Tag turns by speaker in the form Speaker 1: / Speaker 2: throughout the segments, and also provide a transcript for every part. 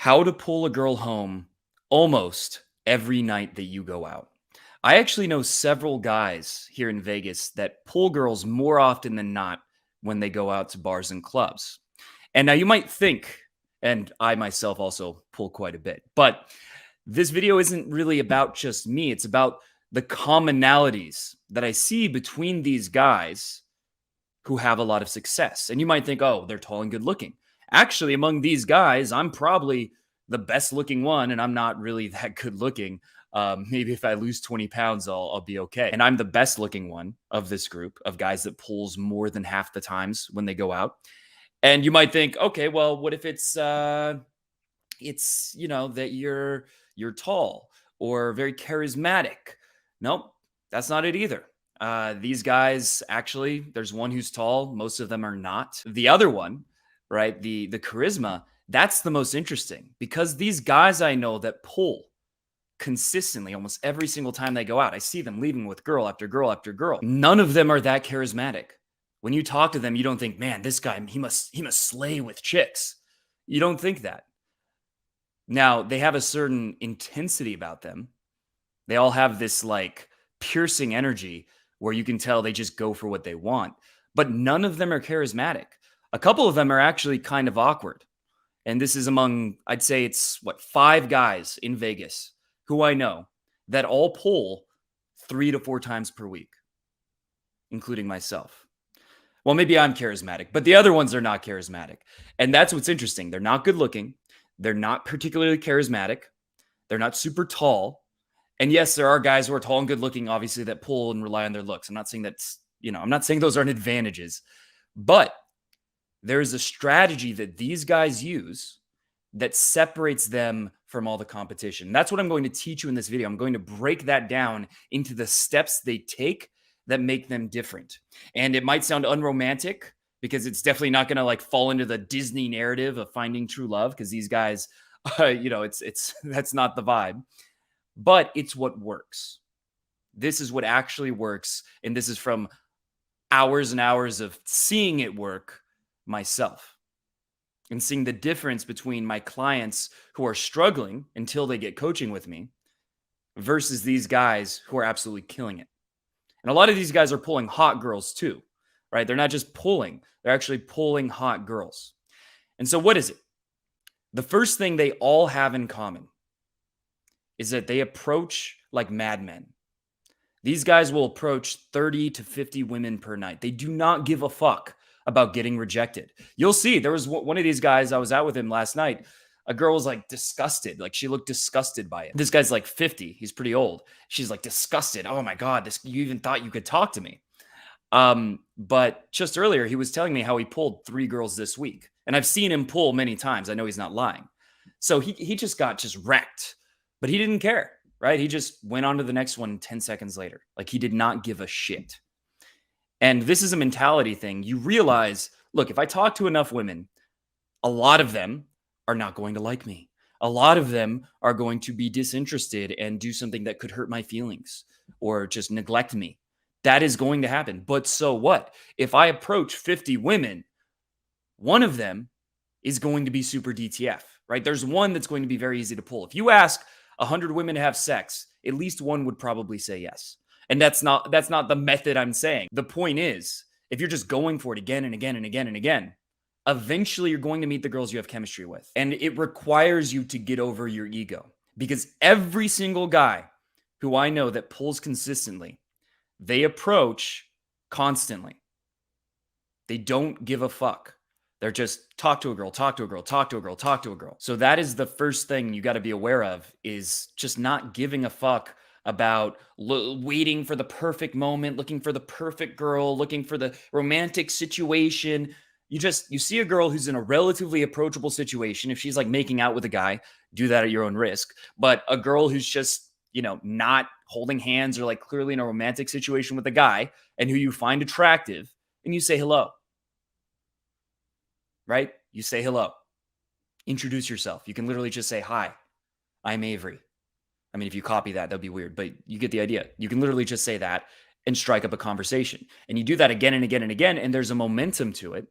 Speaker 1: How to pull a girl home almost every night that you go out. I actually know several guys here in Vegas that pull girls more often than not when they go out to bars and clubs. And now you might think, and I myself also pull quite a bit, but this video isn't really about just me. It's about the commonalities that I see between these guys who have a lot of success. And you might think, oh, they're tall and good looking. Actually, among these guys, I'm probably the best looking one, and I'm not really that good looking. Maybe if I lose 20 pounds, I'll be okay. And I'm the best looking one of this group of guys that pulls more than half the times when they go out. And you might think, okay, well, what if it's that you're tall or very charismatic? Nope, that's not it either. These guys, actually, there's one who's tall. Most of them are not. The other one, right? The charisma, that's the most interesting because these guys I know that pull consistently almost every single time they go out, I see them leaving with girl after girl after girl. None of them are that charismatic. When you talk to them, you don't think, man, this guy, he must slay with chicks. You don't think that. Now, they have a certain intensity about them. They all have this like piercing energy where you can tell they just go for what they want. But none of them are charismatic. A couple of them are actually kind of awkward. And this is among, I'd say it's 5 guys in Vegas who I know that all pull 3 to 4 times per week, including myself. Well, maybe I'm charismatic, but the other ones are not charismatic. And that's what's interesting. They're not good looking. They're not particularly charismatic. They're not super tall. And yes, there are guys who are tall and good looking, obviously, that pull and rely on their looks. I'm not saying that's, I'm not saying those aren't advantages, but there's a strategy that these guys use that separates them from all the competition. That's what I'm going to teach you in this video. I'm going to break that down into the steps they take that make them different. And it might sound unromantic because it's definitely not going to like fall into the Disney narrative of finding true love because these guys, it's that's not the vibe. But it's what works. This is what actually works. And this is from hours and hours of seeing it work myself and seeing the difference between my clients who are struggling until they get coaching with me versus these guys who are absolutely killing it. And a lot of these guys are pulling hot girls too, right? They're not just pulling, they're actually pulling hot girls. And so what is it? The first thing they all have in common is that they approach like madmen. These guys will approach 30 to 50 women per night. They do not give a fuck about getting rejected. You'll see, there was one of these guys, I was out with him last night. A girl was like disgusted. Like she looked disgusted by it. This guy's like 50. He's pretty old. She's like disgusted. Oh my God, you even thought you could talk to me. But just earlier, he was telling me how he pulled 3 girls this week. And I've seen him pull many times. I know he's not lying. So he just got wrecked. But he didn't care, right? He just went on to the next one 10 seconds later. Like he did not give a shit. And this is a mentality thing. You realize, look, if I talk to enough women, a lot of them are not going to like me. A lot of them are going to be disinterested and do something that could hurt my feelings or just neglect me. That is going to happen. But so what? If I approach 50 women, one of them is going to be super DTF, right? There's one that's going to be very easy to pull. If you ask 100 women to have sex, at least one would probably say yes. And that's not the method I'm saying. The point is, if you're just going for it again and again and again and again, eventually you're going to meet the girls you have chemistry with. And it requires you to get over your ego because every single guy who I know that pulls consistently, they approach constantly. They don't give a fuck. They're just talk to a girl, talk to a girl, talk to a girl, talk to a girl. So that is the first thing you got to be aware of is just not giving a fuck about waiting for the perfect moment, looking for the perfect girl, looking for the romantic situation. You see a girl who's in a relatively approachable situation. If she's like making out with a guy, do that at your own risk. But a girl who's just, not holding hands or like clearly in a romantic situation with a guy and who you find attractive and you say hello. Right? You say hello. Introduce yourself. You can literally just say, hi, I'm Avery. I mean, if you copy that, that'd be weird, but you get the idea. You can literally just say that and strike up a conversation. And you do that again and again and again, and there's a momentum to it.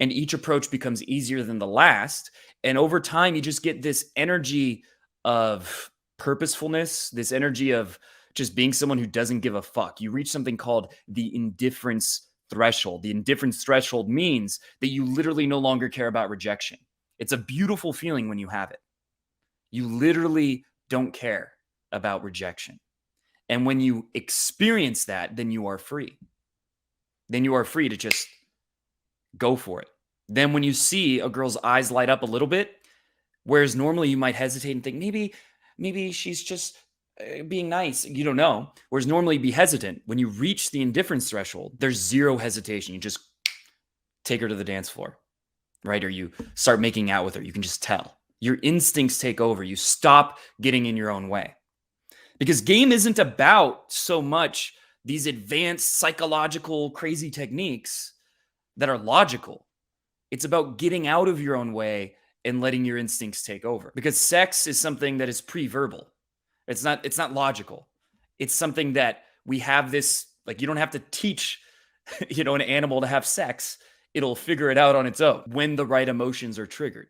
Speaker 1: and each approach becomes easier than the last. And over time, you just get this energy of purposefulness, this energy of just being someone who doesn't give a fuck. You reach something called the indifference threshold. The indifference threshold means that you literally no longer care about rejection. It's a beautiful feeling when you have it. You literally don't care about rejection. And when you experience that, then you are free. Then you are free to just go for it. Then when you see a girl's eyes light up a little bit, whereas normally you might hesitate and think maybe she's just being nice. You don't know. Whereas normally you'd be hesitant. When you reach the indifference threshold, there's zero hesitation. You just take her to the dance floor, right? Or you start making out with her. You can just tell. Your instincts take over. You stop getting in your own way. Because game isn't about so much these advanced psychological crazy techniques that are logical. It's about getting out of your own way and letting your instincts take over. Because sex is something that is pre-verbal. It's not logical. It's something that we have this, like, you don't have to teach, an animal to have sex. It'll figure it out on its own when the right emotions are triggered.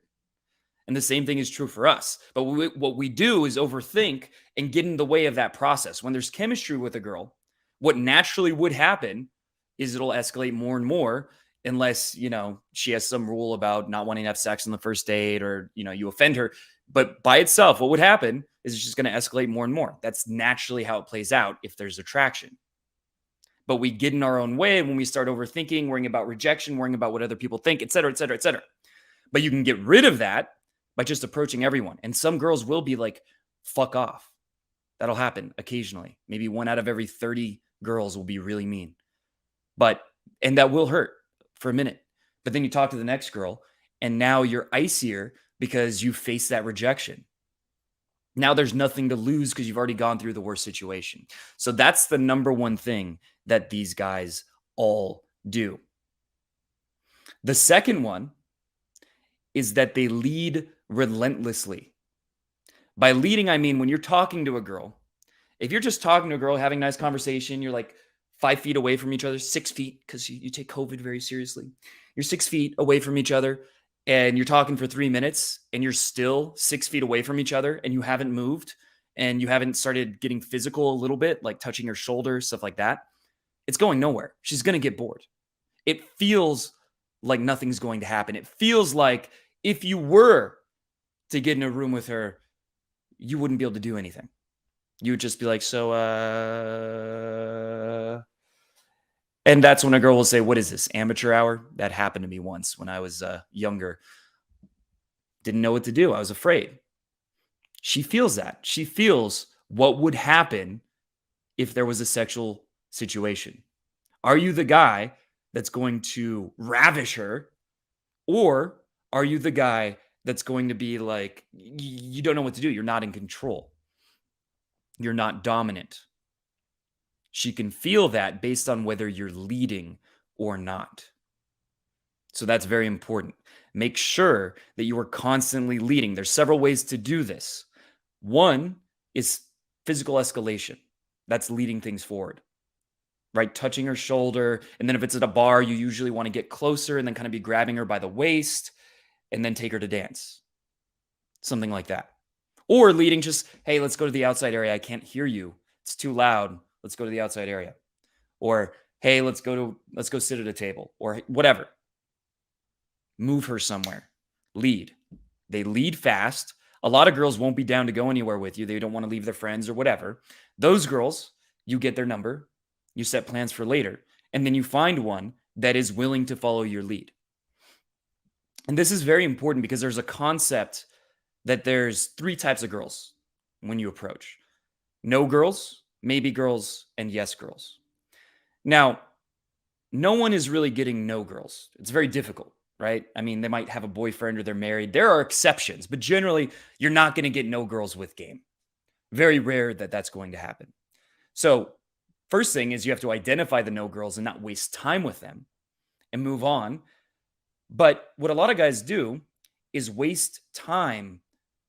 Speaker 1: And the same thing is true for us. But what we do is overthink and get in the way of that process. When there's chemistry with a girl, what naturally would happen is it'll escalate more and more unless, she has some rule about not wanting to have sex on the first date or, you offend her. But by itself, what would happen is it's just going to escalate more and more. That's naturally how it plays out if there's attraction. But we get in our own way when we start overthinking, worrying about rejection, worrying about what other people think, et cetera, et cetera, et cetera. But you can get rid of that by just approaching everyone. And some girls will be like, fuck off. That'll happen occasionally. Maybe 1 out of every 30 girls will be really mean. And that will hurt for a minute. But then you talk to the next girl and now you're icier because you face that rejection. Now there's nothing to lose because you've already gone through the worst situation. So that's the number one thing that these guys all do. The second one is that they lead relentlessly. By leading, I mean when you're talking to a girl, if you're just talking to a girl, having a nice conversation, you're like 5 feet away from each other, 6 feet, because you take COVID very seriously. You're 6 feet away from each other and you're talking for 3 minutes and you're still 6 feet away from each other and you haven't moved and you haven't started getting physical a little bit, like touching her shoulder, stuff like that. It's going nowhere. She's going to get bored. It feels like nothing's going to happen. It feels like if you were to get in a room with her, you wouldn't be able to do anything. You would just be like, and that's when a girl will say, what is this, amateur hour? That happened to me once when I was younger. Didn't know what to do. I was afraid. She feels that. She feels what would happen if there was a sexual situation. Are you the guy that's going to ravish her? Or are you the guy that's going to be like, you don't know what to do. You're not in control. You're not dominant. She can feel that based on whether you're leading or not. So that's very important. Make sure that you are constantly leading. There's several ways to do this. One is physical escalation. That's leading things forward, right? Touching her shoulder. And then if it's at a bar, you usually want to get closer and then kind of be grabbing her by the waist and then take her to dance. Something like that. Or leading just, hey, let's go to the outside area. I can't hear you. It's too loud. Let's go to the outside area. Or, hey, let's go sit at a table or whatever. Move her somewhere. Lead. They lead fast. A lot of girls won't be down to go anywhere with you. They don't want to leave their friends or whatever. Those girls, you get their number. You set plans for later. And then you find one that is willing to follow your lead. And this is very important because there's a concept that there's 3 types of girls when you approach. No girls, maybe girls, and yes girls. Now, no one is really getting no girls. It's very difficult, right? I mean, they might have a boyfriend or they're married. There are exceptions, but generally, you're not going to get no girls with game. Very rare that that's going to happen. So, first thing is you have to identify the no girls and not waste time with them and move on. But what a lot of guys do is waste time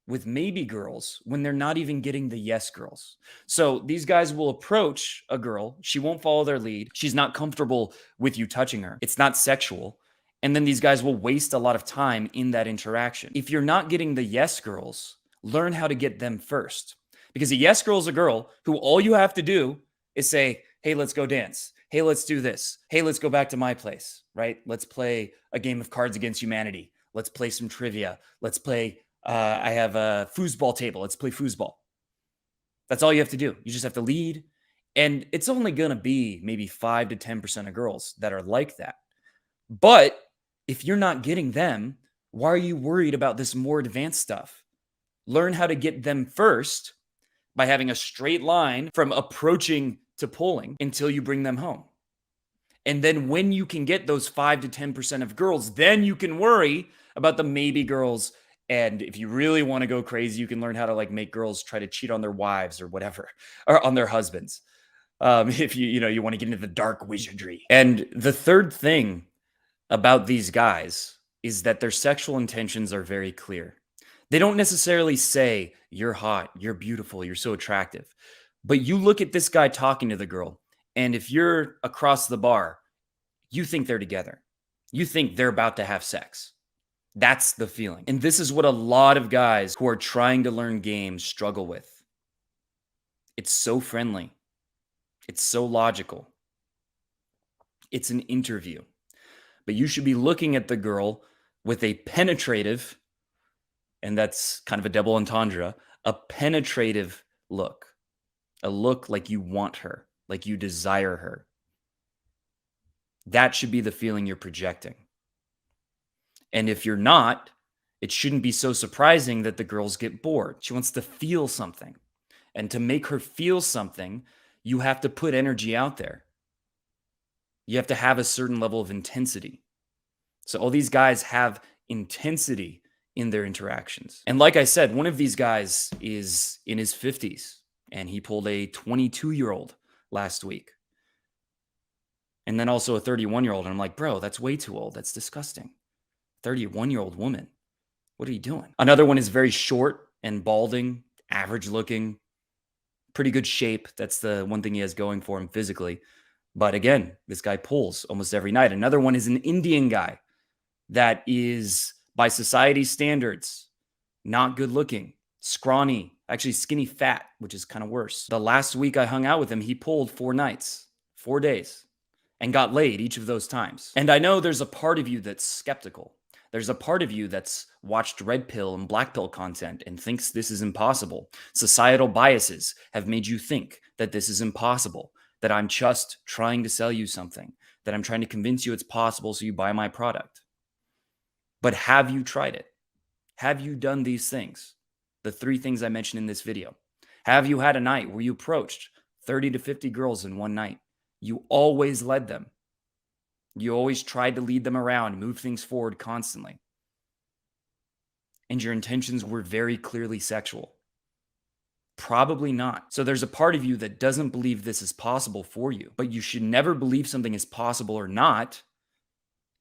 Speaker 1: with maybe girls when they're not even getting the yes girls. So these guys will approach a girl. She won't follow their lead. She's not comfortable with you touching her. It's not sexual. And then these guys will waste a lot of time in that interaction. If you're not getting the yes girls, learn how to get them first. Because a yes girl is a girl who all you have to do is say, hey, let's go dance. Hey, let's do this. Hey, let's go back to my place, right? Let's play a game of Cards Against Humanity. Let's play some trivia. Let's play, I have a foosball table. Let's play foosball. That's all you have to do. You just have to lead. And it's only going to be maybe 5 to 10% of girls that are like that. But if you're not getting them, why are you worried about this more advanced stuff? Learn how to get them first by having a straight line from approaching to pulling until you bring them home. And then when you can get those 5 to 10% of girls, then you can worry about the maybe girls. And if you really want to go crazy, you can learn how to like make girls try to cheat on their wives or whatever, or on their husbands. If you want to get into the dark wizardry. And the third thing about these guys is that their sexual intentions are very clear. They don't necessarily say, you're hot, you're beautiful, you're so attractive. But you look at this guy talking to the girl, and if you're across the bar, you think they're together. You think they're about to have sex. That's the feeling. And this is what a lot of guys who are trying to learn games struggle with. It's so friendly. It's so logical. It's an interview. But you should be looking at the girl with a penetrative, and that's kind of a double entendre, a penetrative look. A look like you want her, like you desire her. That should be the feeling you're projecting. And if you're not, it shouldn't be so surprising that the girls get bored. She wants to feel something. And to make her feel something, you have to put energy out there. You have to have a certain level of intensity. So all these guys have intensity in their interactions. And like I said, one of these guys is in his 50s, and he pulled a 22-year-old last week. And then also a 31-year-old. And I'm like, bro, that's way too old. That's disgusting. 31-year-old woman. What are you doing? Another one is very short and balding, average looking, pretty good shape. That's the one thing he has going for him physically. But again, this guy pulls almost every night. Another one is an Indian guy that is, by society standards, not good looking, scrawny, actually skinny fat, which is kind of worse. The last week I hung out with him, he pulled 4 nights, 4 days, and got laid each of those times. And I know there's a part of you that's skeptical. There's a part of you that's watched red pill and black pill content and thinks this is impossible. Societal biases have made you think that this is impossible, that I'm just trying to sell you something, that I'm trying to convince you it's possible so you buy my product. But have you tried it? Have you done these things? The 3 things I mentioned in this video. Have you had a night where you approached 30 to 50 girls in one night? You always led them. You always tried to lead them around, move things forward constantly. And your intentions were very clearly sexual. Probably not. So there's a part of you that doesn't believe this is possible for you, but you should never believe something is possible or not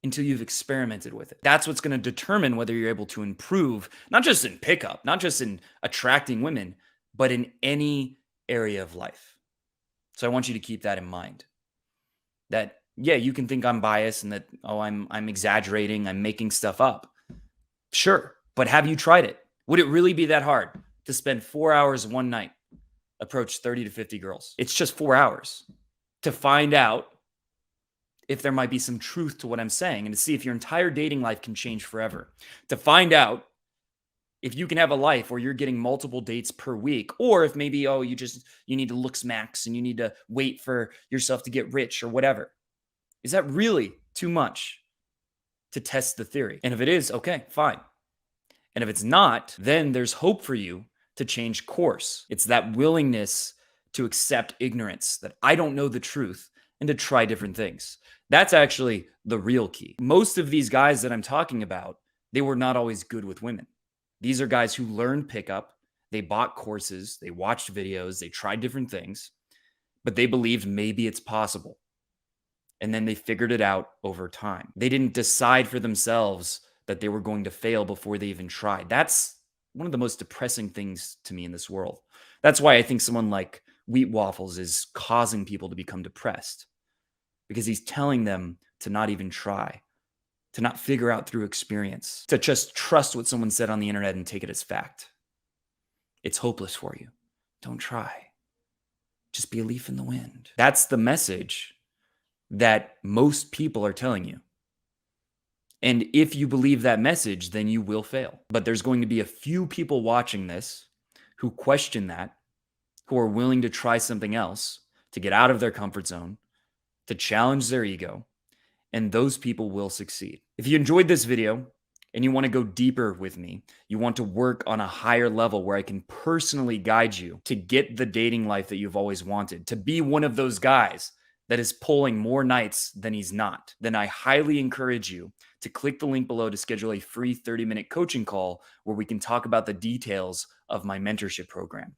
Speaker 1: until you've experimented with it. That's what's going to determine whether you're able to improve, not just in pickup, not just in attracting women, but in any area of life. So I want you to keep that in mind. That, yeah, you can think I'm biased and that, oh, I'm exaggerating, I'm making stuff up. Sure, but have you tried it? Would it really be that hard to spend 4 hours one night, approach 30 to 50 girls? It's just 4 hours to find out if there might be some truth to what I'm saying and to see if your entire dating life can change forever. To find out if you can have a life where you're getting multiple dates per week, or if maybe, oh, you need to looks max and you need to wait for yourself to get rich or whatever. Is that really too much to test the theory? And if it is, okay, fine. And if it's not, then there's hope for you to change course. It's that willingness to accept ignorance, that I don't know the truth, and to try different things. That's actually the real key. Most of these guys that I'm talking about, they were not always good with women. These are guys who learned pickup. They bought courses, they watched videos, they tried different things, but they believed maybe it's possible. And then they figured it out over time. They didn't decide for themselves that they were going to fail before they even tried. That's one of the most depressing things to me in this world. That's why I think someone like Wheat Waffles is causing people to become depressed, because he's telling them to not even try. to not figure out through experience, to just trust what someone said on the internet and take it as fact. It's hopeless for you. Don't try. Just be a leaf in the wind. That's the message that most people are telling you. And if you believe that message, then you will fail. But there's going to be a few people watching this who question that, who are willing to try something else, to get out of their comfort zone, to challenge their ego, and those people will succeed. If you enjoyed this video and you want to go deeper with me, you want to work on a higher level where I can personally guide you to get the dating life that you've always wanted, to be one of those guys that is pulling more nights than he's not, then I highly encourage you to click the link below to schedule a free 30-minute coaching call where we can talk about the details of my mentorship program.